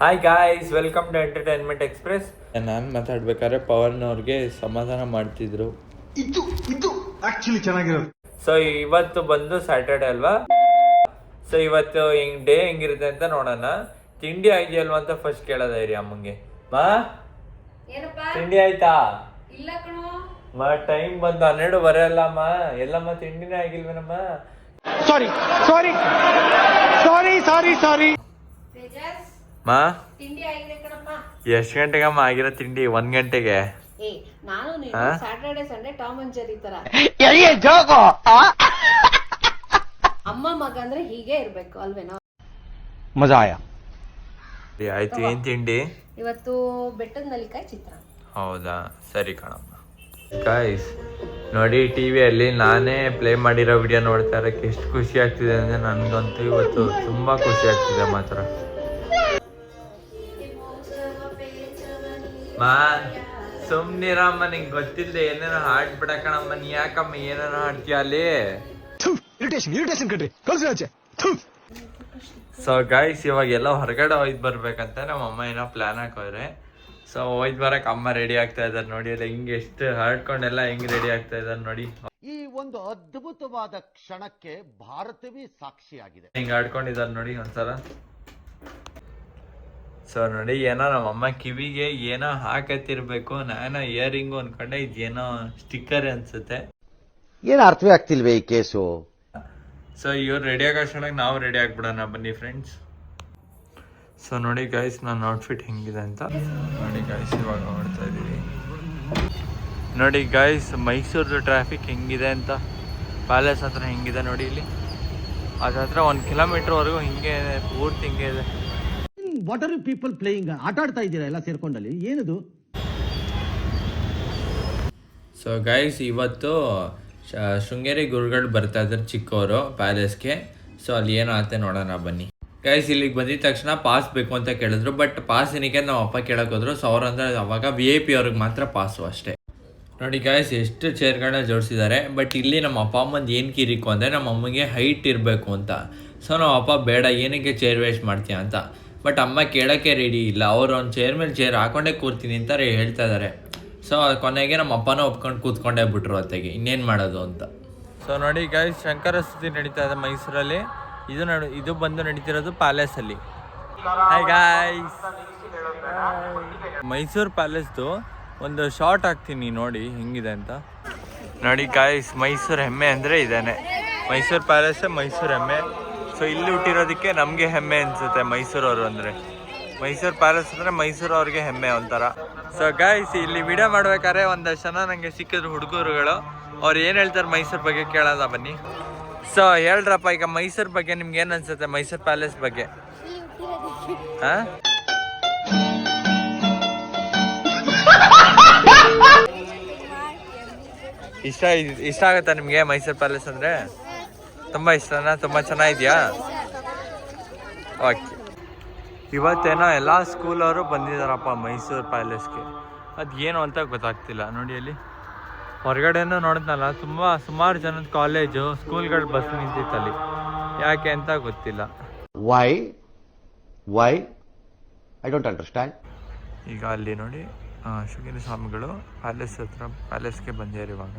Hi guys, welcome to entertainment express. ನಾನು ಮಾತಾಡ್ಬೇಕಾದ್ರೆ ಪವನ್ವ್ರಿಗೆ ಸಮಾಧಾನ ಮಾಡ್ತಿದ್ರು. ಇದು ಆಕ್ಚುಲಿ ಚೆನ್ನಾಗಿರೋದು. ಸೊ ಇವತ್ತು ಬಂದು ಸ್ಯಾಟರ್ಡೆ ಅಲ್ವಾ? ಸೊ ಇವತ್ತು ಡೇ ಹೆಂಗಿರುತ್ತೆ ಅಂತ ನೋಡೋಣ. ತಿಂಡಿ ಆಗಿದೆಯಲ್ವಾ ಅಂತ ಫಸ್ಟ್ ಕೇಳೋದ ಇರಿ ಅಮ್ಮಂಗೆ. ಮಾ ತಿಂಡಿ ಆಯ್ತಾ? ಇಲ್ಲ ಕಣೋ. ಟೈಮ್ ಬಂದು 12 ಅಲ್ಲಮ್ಮ. ಎಲ್ಲಮ್ಮ ತಿಂಡಿನೇ ಆಗಿಲ್ವೇನಮ್ಮ? ಸಾರಿ ಸಾರಿ ಸಾರಿ ಸಾರಿ ಸಾರಿ ತೇಜಸ್ ಮಾ ತಿಂಡಿ ಆಗಿದೆ ಕಣಪ್ಪ. ಎಷ್ಟು ಗಂಟೆಗಮ್ಮ ಆಗಿರೋ ತಿಂಡಿ? 1 ಗಂಟೆಗೆ. ನಾನು ನೀನು Saturday Sunday Tom and Jerry ತರ ಅಮ್ಮ ಮಗ ಅಂದ್ರೆ ಹೀಗೆ ಇರ್ಬೇಕು ಅಲ್ವೇನೋ. ಮಜಾ ಆಯಾ. ಆಯ್ತು. ಏನ್ ತಿಂಡಿ ಇವತ್ತು ಬೆಟ್ಟದ ನಲಿಕಾಯಿ ಚಿತ್ರ. ಹೌದಾ, ಸರಿ ಕಣಮ್ಮ. ಗಾಯ್ಸ್ ನೋಡಿ, ಟಿವಿಯಲ್ಲಿ ನಾನೇ ಪ್ಲೇ ಮಾಡಿರೋ ವಿಡಿಯೋ ನೋಡ್ತಾ ಇರೋಕ್ಕೆ ಎಷ್ಟು ಖುಷಿ ಆಗ್ತಿದೆ ಅಂದರೆ ನನಗಂತೂ ಇವತ್ತು ತುಂಬ ಖುಷಿ ಆಗ್ತಿದೆ ಮಾತ್ರ. ಮಾ ಸುಮ್ನಿರಮ್ಮ, ನಿಂಗೆ ಗೊತ್ತಿಲ್ಲದೆ ಏನೇನೋ ಹಾಡ್ಬಿಡಕಣಮ್ಮ. ನೀ ಯಾಕಮ್ಮ ಏನೇನೋ ಹಾಡ್ತೀಯ ಅಲ್ಲಿ? ಇರಿಟೇಷನ್ ಕಣ್ರಿ, ಕಳ್ಸಿ ಆಚೆ. ಸೊ ಗಾಯ್ಸ್, ಇವಾಗ ಎಲ್ಲ ಹೊರಗಡೆ ಹೋಯ್ತು ಬರ್ಬೇಕಂತ ನಮ್ಮ ಅಮ್ಮ ಏನೋ ಪ್ಲಾನ್ ಹಾಕೋದ್ರೆ. ಸೊ ಹೋಯ್ತು ಬರಕ್ಕೆ ಅಮ್ಮ ರೆಡಿ ಆಗ್ತಾ ಇದಾರೆ ನೋಡಿ. ಎಲ್ಲ ಹಿಂಗೆ ಎಷ್ಟು ಹಾಡ್ಕೊಂಡೆಲ್ಲ ಹೆಂಗ್ ರೆಡಿ ಆಗ್ತಾ ಇದಾರೆ ನೋಡಿ. ಈ ಒಂದು ಅದ್ಭುತವಾದ ಕ್ಷಣಕ್ಕೆ ಭಾರತವೇ ಸಾಕ್ಷಿಯಾಗಿದೆ. ಹಿಂಗೆ ಹಾಡ್ಕೊಂಡಿದ್ದಾರೆ ನೋಡಿ ಒಂದ್ಸಲ. ಸೊ ನೋಡಿ, ಏನೋ ನಮ್ಮಮ್ಮ ಕಿವಿಗೆ ಏನೋ ಹಾಕತ್ತಿರ್ಬೇಕು. ನಾನು ಇಯರಿಂಗು ಅನ್ಕೊಂಡೆ, ಇದೇನೋ ಸ್ಟಿಕ್ಕರ್ ಅನ್ಸುತ್ತೆ. ಏನು ಅರ್ಥವೇ ಆಗ್ತಿಲ್ವೇ ಈ ಕೇಸು? ಸೊ ಇವ್ರು ರೆಡಿ ಆಗೋಷ್ಟೊಳಗೆ ನಾವು ರೆಡಿ ಆಗ್ಬಿಡೋಣ ಬನ್ನಿ ಫ್ರೆಂಡ್ಸ್. ಸೊ ನೋಡಿ ಗೈಸ್, ನನ್ನ ಔಟ್ಫಿಟ್ ಹೆಂಗಿದೆ ಅಂತ ನೋಡಿ ಗೈಸ್. ಇವಾಗ ನೋಡ್ತಾ ಇದ್ದೀವಿ ನೋಡಿ ಗೈಸ್, ಮೈಸೂರು ಟ್ರಾಫಿಕ್ ಹೆಂಗಿದೆ ಅಂತ. ಪ್ಯಾಲೇಸ್ ಹತ್ರ ಹೆಂಗಿದೆ ನೋಡಿ. ಇಲ್ಲಿ ಅದ್ರ ಹತ್ರ 1 ಕಿಲೋಮೀಟರ್ವರೆಗೂ ಹಿಂಗೆ ಪೂರ್ತಿ ಹಿಂಗೆ ಇದೆ. What are you people playing? ಆಟ ಆಡ್ತಾ ಇದ್ದೀರಾ ಎಲ್ಲ ಸೇರ್ಕೊಂಡಲ್ಲಿ? ಏನದು? ಸೊ ಗೈಸ್, ಇವತ್ತು ಶೃಂಗೇರಿ ಗುರುಗಳು ಬರ್ತಾ ಇದ್ದಾರೆ ಚಿಕ್ಕವರು ಪ್ಯಾಲೇಸ್ಗೆ. ಸೊ ಅಲ್ಲಿ ಏನೋ ಆಗುತ್ತೆ ನೋಡೋಣ ಬನ್ನಿ ಗೈಸ್. ಇಲ್ಲಿಗೆ ಬಂದಿದ ತಕ್ಷಣ ಪಾಸ್ ಬೇಕು ಅಂತ ಕೇಳಿದ್ರು. ಬಟ್ ಪಾಸ್ ಏನಕ್ಕೆ ನಮ್ಮ ಅಪ್ಪ ಕೇಳಕ್ಕೆ ಹೋದ್ರು. ಸೊ ಅವ್ರಂದ್ರೆ ಅವಾಗ VIP ಅವ್ರಿಗೆ ಮಾತ್ರ ಪಾಸು ಅಷ್ಟೇ. ನೋಡಿ ಗೈಸ್, ಎಷ್ಟು ಚೇರ್ಗಳನ್ನ ಜೋಡಿಸಿದ್ದಾರೆ. ಬಟ್ ಇಲ್ಲಿ ನಮ್ಮ ಅಪ್ಪ ಅಮ್ಮಂದು ಏನು ಕಿರಿಕು ಅಂದರೆ ನಮ್ಮ ಅಮ್ಮಗೆ ಹೈಟ್ ಇರಬೇಕು ಅಂತ. ಸೊ ನಮ್ಮ ಅಪ್ಪ ಬೇಡ, ಏನಕ್ಕೆ ಚೇರ್ ವೇಸ್ಟ್ ಮಾಡ್ತೀಯ ಅಂತ. ಬಟ್ ಅಮ್ಮ ಕೇಳೋಕ್ಕೆ ರೆಡಿ ಇಲ್ಲ. ಅವರು ಒಂದು ಚೇರ್ ಮೇಲೆ ಚೇರ್ ಹಾಕೊಂಡೇ ಕೂರ್ತೀನಿ ಅಂತ ಹೇಳ್ತಾ ಇದ್ದಾರೆ. ಸೊ ಕೊನೆಗೆ ನಮ್ಮ ಅಪ್ಪನೂ ಒಪ್ಕೊಂಡು ಕೂತ್ಕೊಂಡೇ ಬಿಟ್ರು ಅತ್ತೆಗೆ. ಇನ್ನೇನು ಮಾಡೋದು ಅಂತ. ಸೊ ನೋಡಿ ಗೈಸ್, ಶಂಕರ ಸ್ತುತಿ ನಡೀತಾ ಇದೆ ಮೈಸೂರಲ್ಲಿ. ಇದು ಬಂದು ನಡೀತಿರೋದು ಪ್ಯಾಲೇಸಲ್ಲಿ. ಹಾಯ್ ಗಾಯ್ಸ್, ಮೈಸೂರು ಪ್ಯಾಲೇಸ್ದು ಒಂದು ಶಾರ್ಟ್ ಹಾಕ್ತೀನಿ ನೋಡಿ ಹೆಂಗಿದೆ ಅಂತ. ನೋಡಿ ಗಾಯ್ಸ್, ಮೈಸೂರು ಹೆಮ್ಮೆ ಅಂದರೆ ಇದೇನೆ. ಮೈಸೂರು ಪ್ಯಾಲೇಸೇ ಮೈಸೂರು ಹೆಮ್ಮೆ. ಸೊ ಇಲ್ಲಿ ಹುಟ್ಟಿರೋದಕ್ಕೆ ನಮಗೆ ಹೆಮ್ಮೆ ಅನಿಸುತ್ತೆ ಮೈಸೂರವರು ಅಂದರೆ. ಮೈಸೂರು ಪ್ಯಾಲೇಸ್ ಅಂದರೆ ಮೈಸೂರು ಅವ್ರಿಗೆ ಹೆಮ್ಮೆ ಒಂಥರ. ಸೊ ಗಾಯ್ಸ್, ಇಲ್ಲಿ ವಿಡಿಯೋ ಮಾಡ್ಬೇಕಾದ್ರೆ ಒಂದಷ್ಟು ಜನ ನನಗೆ ಸಿಕ್ಕಿದ್ರು ಹುಡುಗರುಗಳು. ಅವ್ರು ಏನು ಹೇಳ್ತಾರೆ ಮೈಸೂರು ಬಗ್ಗೆ ಕೇಳೋದ ಬನ್ನಿ. ಸೊ ಹೇಳ್ರಪ್ಪ, ಈಗ ಮೈಸೂರು ಬಗ್ಗೆ ನಿಮ್ಗೆ ಏನು ಅನ್ಸುತ್ತೆ? ಮೈಸೂರು ಪ್ಯಾಲೇಸ್ ಬಗ್ಗೆ ಹಾಂ? ಇಷ್ಟ ಆಗುತ್ತಾ ನಿಮಗೆ ಮೈಸೂರು ಪ್ಯಾಲೇಸ್ ಅಂದರೆ? ತುಂಬ ಇಷ್ಟನಾ? ತುಂಬ ಚೆನ್ನಾಗಿದೆಯಾ? ಓಕೆ. ಇವತ್ತೇನೋ ಎಲ್ಲ ಸ್ಕೂಲವರು ಬಂದಿದ್ದಾರಪ್ಪ ಮೈಸೂರು ಪ್ಯಾಲೇಸ್ಗೆ. ಅದು ಏನು ಅಂತ ಗೊತ್ತಾಗ್ತಿಲ್ಲ ನೋಡಿ. ಅಲ್ಲಿ ಹೊರಗಡೆನೂ ನೋಡಿದ್ನಲ್ಲ, ಸುಮಾರು ಜನದ ಕಾಲೇಜು ಸ್ಕೂಲ್ಗಳು ಬಸ್ ನಿಂತಿತ್ತಲ್ಲಿ. ಯಾಕೆ ಅಂತ ಗೊತ್ತಿಲ್ಲ. Why I don't understand. ಈಗ ಅಲ್ಲಿ ನೋಡಿ, ಶೃಂಗೇರಿ ಸ್ವಾಮಿಗಳು ಪ್ಯಾಲೇಸ್ ಹತ್ರ ಪ್ಯಾಲೇಸ್ಗೆ ಬಂದಿದ್ದಾರೆ ಇವಾಗ.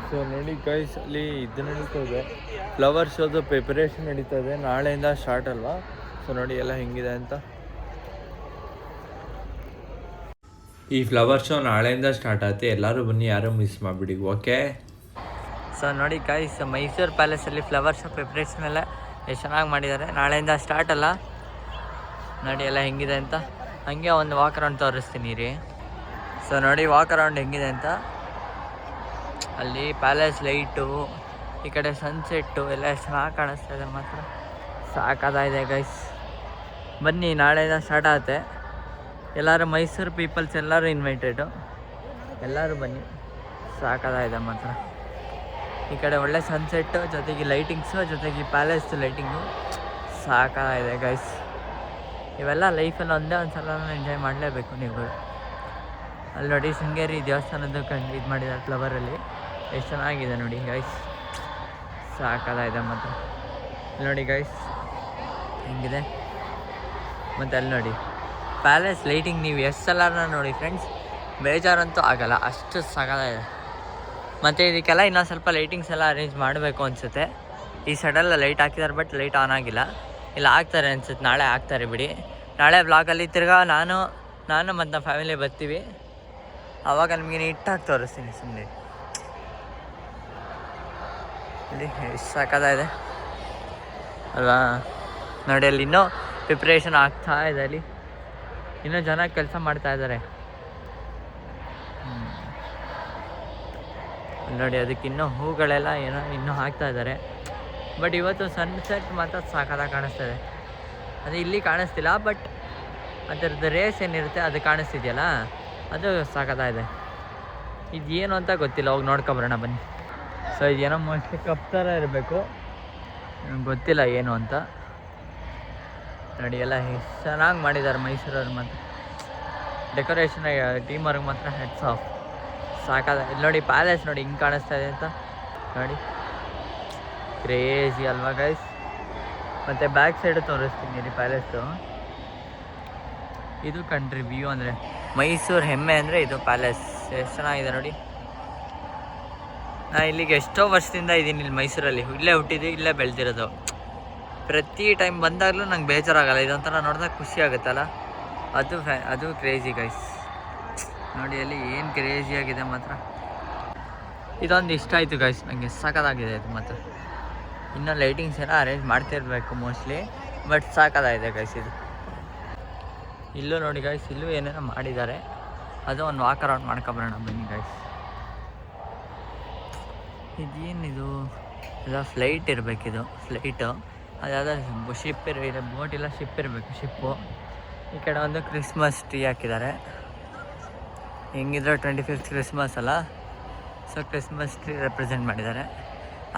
ಸೊ ನೋಡಿ ಗೈಸ್, ಅಲ್ಲಿ ಇದು ನಡೀತಾ ಇದೆ, ಫ್ಲವರ್ ಶೋದು ಪ್ರಿಪರೇಷನ್ ನಡೀತಾ ಇದೆ. ನಾಳೆಯಿಂದ ಸ್ಟಾರ್ಟ್ ಅಲ್ವಾ? ಸೊ ನೋಡಿ ಎಲ್ಲ ಹೆಂಗಿದೆ ಅಂತ. ಈ ಫ್ಲವರ್ ಶೋ ನಾಳೆಯಿಂದ ಸ್ಟಾರ್ಟ್ ಆಗುತ್ತೆ. ಎಲ್ಲರೂ ಬನ್ನಿ, ಯಾರೂ ಮಿಸ್ ಮಾಡಿಬಿಡಿ, ಓಕೆ? ಸೊ ನೋಡಿ ಗೈಸ್, ಮೈಸೂರು ಪ್ಯಾಲೇಸಲ್ಲಿ ಫ್ಲವರ್ ಶೋ ಪ್ರಿಪ್ರೇಷನ್ ಎಲ್ಲ ಎಷ್ಟು ಚೆನ್ನಾಗಿ ಮಾಡಿದ್ದಾರೆ. ನಾಳೆಯಿಂದ ಸ್ಟಾರ್ಟ್ ಅಲ್ಲ ನೋಡಿ ಎಲ್ಲ ಹೆಂಗಿದೆ ಅಂತ. ಹಾಗೆ ಒಂದು ವಾಕ್ ಅರೌಂಡ್ ತೋರಿಸ್ತೀನಿ ರೀ. ಸೊ ನೋಡಿ ವಾಕ್ ಅರೌಂಡ್ ಹೆಂಗಿದೆ ಅಂತ. ಅಲ್ಲಿ ಪ್ಯಾಲೇಸ್ ಲೈಟು, ಈ ಕಡೆ ಸನ್ಸೆಟ್ಟು ಎಲ್ಲ ಎಷ್ಟು ಚೆನ್ನಾಗಿ ಕಾಣಿಸ್ತಾ ಇದೆ ಮಾತ್ರ. ಸಾಕಾಗಿದೆ ಗೈಸ್. ಬನ್ನಿ, ನಾಳೆಯಿಂದ ಸ್ಟಾರ್ಟ್ ಆಗುತ್ತೆ. ಎಲ್ಲರೂ ಮೈಸೂರು ಪೀಪಲ್ಸ್ ಎಲ್ಲರೂ ಇನ್ವೈಟೆಡು. ಎಲ್ಲರೂ ಬನ್ನಿ, ಸಾಕಾಗಿದೆ ಮಾತ್ರ. ಈ ಕಡೆ ಒಳ್ಳೆ ಸನ್ಸೆಟ್ಟು, ಜೊತೆಗೆ ಲೈಟಿಂಗ್ಸು, ಜೊತೆಗೆ ಪ್ಯಾಲೇಸ್ ಲೈಟಿಂಗು ಸಾಕಾಗಿದೆ ಗೈಸ್. ಇವೆಲ್ಲ ಲೈಫಲ್ಲಿ ಒಂದೇ ಒಂದು ಸಲ ಎಂಜಾಯ್ ಮಾಡಲೇಬೇಕು ನೀವು. ಅಲ್ಲಿ ನೋಡಿ ಶೃಂಗೇರಿ ದೇವಸ್ಥಾನದ್ದು ಇದು ಮಾಡಿದ್ದಾರೆ ಫ್ಲವರಲ್ಲಿ. ಎಷ್ಟು ಚೆನ್ನಾಗಿದೆ ನೋಡಿ ಗೈಸ್. ಸಾಕಾಗಿದೆ ಮಾತ್ರ. ಇಲ್ಲಿ ನೋಡಿ ಗೈಸ್ ಹೆಂಗಿದೆ. ಮತ್ತು ಅಲ್ಲಿ ನೋಡಿ ಪ್ಯಾಲೇಸ್ ಲೈಟಿಂಗ್ ನೀವು ಎಷ್ಟು ಸಲ ನೋಡಿ ಫ್ರೆಂಡ್ಸ್, ಬೇಜಾರಂತೂ ಆಗಲ್ಲ, ಅಷ್ಟು ಸಾಕಾಗಿದೆ. ಮತ್ತು ಇದಕ್ಕೆಲ್ಲ ಇನ್ನೊಂದು ಸ್ವಲ್ಪ ಲೈಟಿಂಗ್ಸ್ ಎಲ್ಲ ಅರೇಂಜ್ ಮಾಡಬೇಕು ಅನಿಸುತ್ತೆ. ಈ ಸೈಡೆಲ್ಲ ಲೈಟ್ ಹಾಕಿದ್ದಾರೆ, ಬಟ್ ಲೈಟ್ ಆನ್ ಆಗಿಲ್ಲ. ಇಲ್ಲ ಹಾಕ್ತಾರೆ ಅನ್ಸುತ್ತೆ, ನಾಳೆ ಹಾಕ್ತಾರೆ ಬಿಡಿ. ನಾಳೆ ಬ್ಲಾಗಲ್ಲಿ ತಿರ್ಗಾ ನಾನು ಮತ್ತು ನಮ್ಮ ಫ್ಯಾಮಿಲಿ ಬರ್ತೀವಿ, ಆವಾಗ ನಿಮಗೆ ನೀಟಾಗಿ ತೋರಿಸ್ತೀನಿ. ಸುಮ್ಮನೆ ಇಲ್ಲಿ ಎಷ್ಟು ಸಾಕಾಗಿದೆ ಅಲ್ವಾ. ನೋಡಿ ಅಲ್ಲಿ ಇನ್ನೂ ಪ್ರಿಪ್ರೇಷನ್ ಆಗ್ತಾ ಇದೆ, ಅಲ್ಲಿ ಇನ್ನೂ ಜನ ಕೆಲಸ ಮಾಡ್ತಾ ಇದ್ದಾರೆ. ನೋಡಿ ಅದಕ್ಕೆ ಇನ್ನೂ ಹೂಗಳೆಲ್ಲ ಏನೋ ಇನ್ನೂ ಹಾಕ್ತಾ ಇದ್ದಾರೆ. ಬಟ್ ಇವತ್ತು ಸನ್ಸೆಟ್ ಮಾತ್ರ ಸಾಕಾದಾಗ ಕಾಣಿಸ್ತದೆ. ಅದು ಇಲ್ಲಿ ಕಾಣಿಸ್ತಿಲ್ಲ, ಬಟ್ ಅದರದ್ದು ರೇಸ್ ಏನಿರುತ್ತೆ ಅದು ಕಾಣಿಸ್ತಿದೆಯಲ್ಲ, ಅದು ಸಾಕಾಗಿದೆ. ಇದೇನು ಅಂತ ಗೊತ್ತಿಲ್ಲ, ಹೋಗಿ ನೋಡ್ಕೊಬರೋಣ ಬನ್ನಿ. ಸೊ ಇದೇನೋ ಮೋಸ್ಟ್ಲಿ ಕಪ್ ಥರ ಇರಬೇಕು, ಗೊತ್ತಿಲ್ಲ ಏನು ಅಂತ. ನೋಡಿ ಎಲ್ಲ ಎಷ್ಟು ಚೆನ್ನಾಗಿ ಮಾಡಿದ್ದಾರೆ ಮೈಸೂರವ್ರು ಮಾತ್ರ. ಡೆಕೋರೇಷನ್ ಟೀಮವ್ರಿಗೆ ಮಾತ್ರ ಹೆಡ್ಸ್ ಆಫ್. ಸಾಕಾದ. ಇಲ್ಲಿ ನೋಡಿ ಪ್ಯಾಲೇಸ್ ನೋಡಿ ಹಿಂಗೆ ಕಾಣಿಸ್ತಾ ಇದೆ ಅಂತ ನೋಡಿ, ಕ್ರೇಜಿ ಅಲ್ವಾ ಗೈಸ್. ಮತ್ತು ಬ್ಯಾಕ್ ಸೈಡು ತೋರಿಸ್ತೀನಿ ಇಲ್ಲಿ ಪ್ಯಾಲೇಸು. ಇದು ಕಂಟ್ರಿ ವ್ಯೂ ಅಂದರೆ ಮೈಸೂರು ಹೆಮ್ಮೆ ಅಂದರೆ ಇದು ಪ್ಯಾಲೇಸ್. ಎಷ್ಟು ಚೆನ್ನಾಗಿದೆ ನೋಡಿ. ನಾನು ಇಲ್ಲಿಗೆ ಎಷ್ಟೋ ವರ್ಷದಿಂದ ಇದ್ದೀನಿ ಇಲ್ಲಿ ಮೈಸೂರಲ್ಲಿ, ಇಲ್ಲೇ ಹುಟ್ಟಿದ್ದು, ಇಲ್ಲೇ ಬೆಳೆದಿರೋದು. ಪ್ರತಿ ಟೈಮ್ ಬಂದಾಗಲೂ ನಂಗೆ ಬೇಜಾರಾಗಲ್ಲ, ಇದೊಂಥರ ನೋಡಿದಾಗ ಖುಷಿ ಆಗುತ್ತಲ್ಲ, ಅದು ಕ್ರೇಜಿ ಗೈಸ್. ನೋಡಿ ಅಲ್ಲಿ ಏನು ಕ್ರೇಜಿಯಾಗಿದೆ ಮಾತ್ರ. ಇದೊಂದು ಇಷ್ಟ ಆಯಿತು ಗೈಸ್ ನನಗೆ, ಸಾಕಾಗಿದೆ ಇದು ಮಾತ್ರ. ಇನ್ನೂ ಲೈಟಿಂಗ್ಸ್ ಎಲ್ಲ ಅರೇಂಜ್ ಮಾಡ್ತಿರ್ಬೇಕು ಮೋಸ್ಟ್ಲಿ, ಬಟ್ ಸಾಕಾಗಿದೆ ಗೈಸ್ ಇದು. ಇಲ್ಲೂ ನೋಡಿ ಗೈಸ್, ಇಲ್ಲೂ ಏನೇನೋ ಮಾಡಿದ್ದಾರೆ, ಅದು ಒಂದು ವಾಕ್ ಅರೌಂಡ್ ಮಾಡ್ಕೊಬರೋಣ ಬನ್ನಿ ಗೈಸ್. ಇದೇನಿದು ಎಲ್ಲ ಫ್ಲೈಟ್ ಇರಬೇಕಿದು, ಫ್ಲೈಟು ಅದು ಯಾವುದೋ ಶಿಪ್ ಬೋಟ್ ಇಲ್ಲ, ಶಿಪ್ ಇರಬೇಕು, ಶಿಪ್ಪು. ಈ ಕಡೆ ಒಂದು ಕ್ರಿಸ್ಮಸ್ ಟ್ರೀ ಹಾಕಿದ್ದಾರೆ. ಹೆಂಗಿದ್ರೆ 25th ಕ್ರಿಸ್ಮಸ್ ಅಲ್ಲ, ಸೊ ಕ್ರಿಸ್ಮಸ್ ಟ್ರೀ ರೆಪ್ರೆಸೆಂಟ್ ಮಾಡಿದ್ದಾರೆ.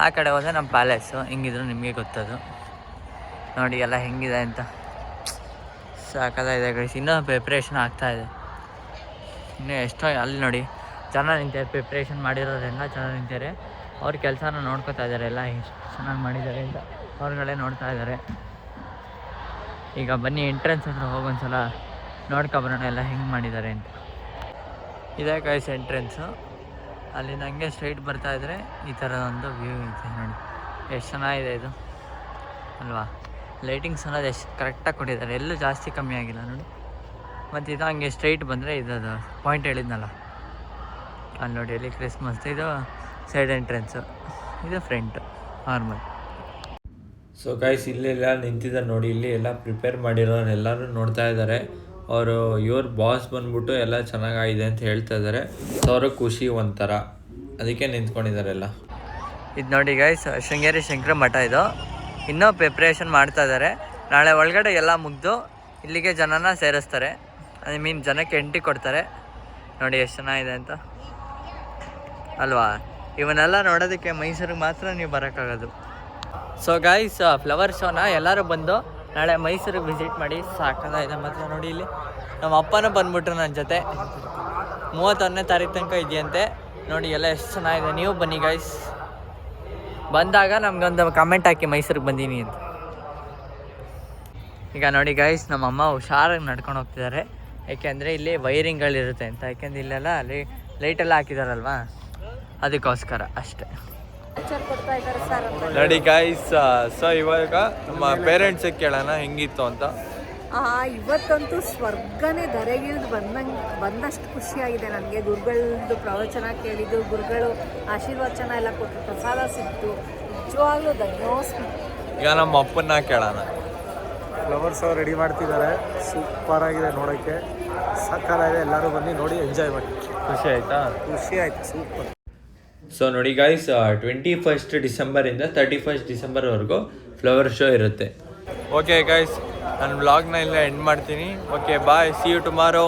ಆ ಕಡೆ ಹೋದರೆ ನಮ್ಮ ಪ್ಯಾಲೇಸು, ಹೆಂಗಿದ್ರು ನಿಮಗೆ ಗೊತ್ತದು. ನೋಡಿ ಎಲ್ಲ ಹೆಂಗಿದೆ ಅಂತ, ಸಾಕಾಗಿದೆ ಗೈಸ್. ಇನ್ನೂ ಪ್ರಿಪ್ರೇಷನ್ ಆಗ್ತಾಯಿದೆ, ಇನ್ನೂ ಎಷ್ಟೋ. ಅಲ್ಲಿ ನೋಡಿ ಜನ ನಿಂತಾರೆ, ಪ್ರಿಪ್ರೇಷನ್ ಮಾಡಿರೋರೆಲ್ಲ ಜನ ನಿಂತಾರೆ, ಅವ್ರ ಕೆಲಸನ ನೋಡ್ಕೊತಾ ಇದ್ದಾರೆ, ಎಲ್ಲ ಎಷ್ಟು ಚೆನ್ನಾಗಿ ಮಾಡಿದ್ದಾರೆ ಅಂತ ಅವ್ರುಗಳೇ ನೋಡ್ತಾ ಇದ್ದಾರೆ. ಈಗ ಬನ್ನಿ ಎಂಟ್ರೆನ್ಸ್ ಹತ್ರ ಹೋಗೊಂದ್ಸಲ ನೋಡ್ಕೊಬರೋಣ ಎಲ್ಲ ಹೆಂಗೆ ಮಾಡಿದ್ದಾರೆ ಅಂತ. ಇದೇ ಗೈಸ್ ಎಂಟ್ರೆನ್ಸು. ಅಲ್ಲಿಂದ ಹಂಗೆ ಸ್ಟ್ರೈಟ್ ಬರ್ತಾಯಿದ್ರೆ ಈ ಥರ ಒಂದು ವ್ಯೂ ಇದೆ ನೋಡಿ, ಎಷ್ಟು ಚೆನ್ನಾಗಿದೆ ಇದು ಅಲ್ವಾ. ಲೈಟಿಂಗ್ಸ್ ಅನ್ನೋದು ಎಷ್ಟು ಕರೆಕ್ಟಾಗಿ ಕೊಟ್ಟಿದ್ದಾರೆ, ಎಲ್ಲೂ ಜಾಸ್ತಿ ಕಮ್ಮಿ ಆಗಿಲ್ಲ ನೋಡಿ. ಮತ್ತು ಇದು ಹಂಗೆ ಸ್ಟ್ರೈಟ್ ಬಂದರೆ ಇದದು ಪಾಯಿಂಟ್ ಹೇಳಿದ್ನಲ್ಲ ಅಲ್ಲಿ ನೋಡಿ, ಅಲ್ಲಿ ಕ್ರಿಸ್ಮಸ್. ಇದು ಸೈಡ್ ಎಂಟ್ರೆನ್ಸು, ಇದು ಫ್ರಂಟು ನಾರ್ಮಲ್. ಸೊ ಗೈಸ್ ಇಲ್ಲೆಲ್ಲ ನಿಂತಿದ್ದಾರೆ ನೋಡಿ, ಇಲ್ಲಿ ಎಲ್ಲ ಪ್ರಿಪೇರ್ ಮಾಡಿರೋರು ಎಲ್ಲರೂ ನೋಡ್ತಾ ಇದ್ದಾರೆ. ಅವರು ಇವ್ರ ಬಾಸ್ ಬಂದ್ಬಿಟ್ಟು ಎಲ್ಲ ಚೆನ್ನಾಗಿದೆ ಅಂತ ಹೇಳ್ತಾ ಇದ್ದಾರೆ. ಸೊ ಅವ್ರಿಗೆ ಖುಷಿ ಒಂಥರ, ಅದಕ್ಕೆ ನಿಂತ್ಕೊಂಡಿದ್ದಾರೆ ಎಲ್ಲ. ಇದು ನೋಡಿ ಗೈಸ್ ಶೃಂಗೇರಿ ಶಂಕರ ಮಠ. ಇದು ಇನ್ನೂ ಪ್ರಿಪ್ರೇಷನ್ ಮಾಡ್ತಾ ಇದ್ದಾರೆ. ನಾಳೆ ಒಳಗಡೆ ಎಲ್ಲ ಮುಗಿದು ಇಲ್ಲಿಗೆ ಜನನ ಸೇರಿಸ್ತಾರೆ, ಐ ಮೀನ್ ಜನಕ್ಕೆ ಎಂಟ್ರಿ ಕೊಡ್ತಾರೆ. ನೋಡಿ ಎಷ್ಟು ಚೆನ್ನಾಗಿದೆ ಅಂತ ಅಲ್ವಾ. ಇವನ್ನೆಲ್ಲ ನೋಡೋದಕ್ಕೆ ಮೈಸೂರಿಗೆ ಮಾತ್ರ ನೀವು ಬರೋಕ್ಕಾಗೋದು. ಸೊ ಗೈಸ್ ಫ್ಲವರ್ ಶೋನ ಎಲ್ಲರೂ ಬಂದು ನಾಳೆ ಮೈಸೂರಿಗೆ ವಿಸಿಟ್ ಮಾಡಿ, ಸಾಕಾಗಿದೆ ಮಾತ್ರ. ನೋಡಿ ಇಲ್ಲಿ ನಮ್ಮ ಅಪ್ಪನೂ ಬಂದ್ಬಿಟ್ರು ನನ್ನ ಜೊತೆ, 31ನೇ ತಾರೀಕು ತನಕ ಇದೆಯಂತೆ. ನೋಡಿ ಎಲ್ಲ ಎಷ್ಟು ಚೆನ್ನಾಗಿದೆ, ನೀವು ಬನ್ನಿ ಗೈಸ್. ಬಂದಾಗ ನಮಗೊಂದು ಕಮೆಂಟ್ ಹಾಕಿ ಮೈಸೂರಿಗೆ ಬಂದೀನಿ ಅಂತ. ಈಗ ನೋಡಿ ಗೈಸ್ ನಮ್ಮಮ್ಮ ಹುಷಾರಾಗಿ ನಡ್ಕೊಂಡು ಹೋಗ್ತಿದ್ದಾರೆ, ಯಾಕೆಂದರೆ ಇಲ್ಲಿ ವೈರಿಂಗ್ಗಳಿರುತ್ತೆ ಅಂತ. ಯಾಕೆಂದರೆ ಇಲ್ಲೆಲ್ಲ ಲೈಟೆಲ್ಲ ಹಾಕಿದಾರಲ್ವಾ, ಅದಕ್ಕೋಸ್ಕರ ಅಷ್ಟೇ. ನೋಡಿ ಗೈಸ್, ಸೊ ಇವಾಗ ನಮ್ಮ ಪೇರೆಂಟ್ಸಿಗೆ ಕೇಳೋಣ ಹೆಂಗಿತ್ತು ಅಂತ. ಇವತ್ತಂತೂ ಸ್ವರ್ಗನೇ ಧರೆಗಿಳಿದು ಬಂದಷ್ಟು ಖುಷಿಯಾಗಿದೆ ನನಗೆ. ಗುರುಗಳದ್ದು ಪ್ರವಚನ ಕೇಳಿದ್ದು, ಗುರುಗಳು ಆಶೀರ್ವಚನ ಎಲ್ಲ ಕೊಟ್ಟರು, ಪ್ರಸಾದ ಸಿಕ್ತು, ನಿಜವಾಗ್ಲೂ ಧನ್ಯೋಸ್ಮಿ. ಈಗ ನಮ್ಮ ಅಪ್ಪನ್ನ ಕೇಳೋಣ. ಫ್ಲವರ್ಸ್ ರೆಡಿ ಮಾಡ್ತಿದ್ದಾರೆ, ಸೂಪರ್ ಆಗಿದೆ ನೋಡೋಕ್ಕೆ, ಸಕ್ಕತ್ತಾಗಿದೆ. ಎಲ್ಲರೂ ಬನ್ನಿ ನೋಡಿ ಎಂಜಾಯ್ ಮಾಡಿ. ಖುಷಿ ಆಯ್ತಾ? ಖುಷಿ ಆಯ್ತು, ಸೂಪರ್. ಸೊ ನೋಡಿ ಗೈಸ್, 21st ಡಿಸೆಂಬರಿಂದ 31st ಡಿಸೆಂಬರ್ವರೆಗೂ ಫ್ಲವರ್ ಶೋ ಇರುತ್ತೆ. ಓಕೆ ಗೈಸ್, ನಾನು ವ್ಲಾಗ್ನ ಇಲ್ಲೇ ಎಂಡ್ ಮಾಡ್ತೀನಿ. Okay bye, see you tomorrow.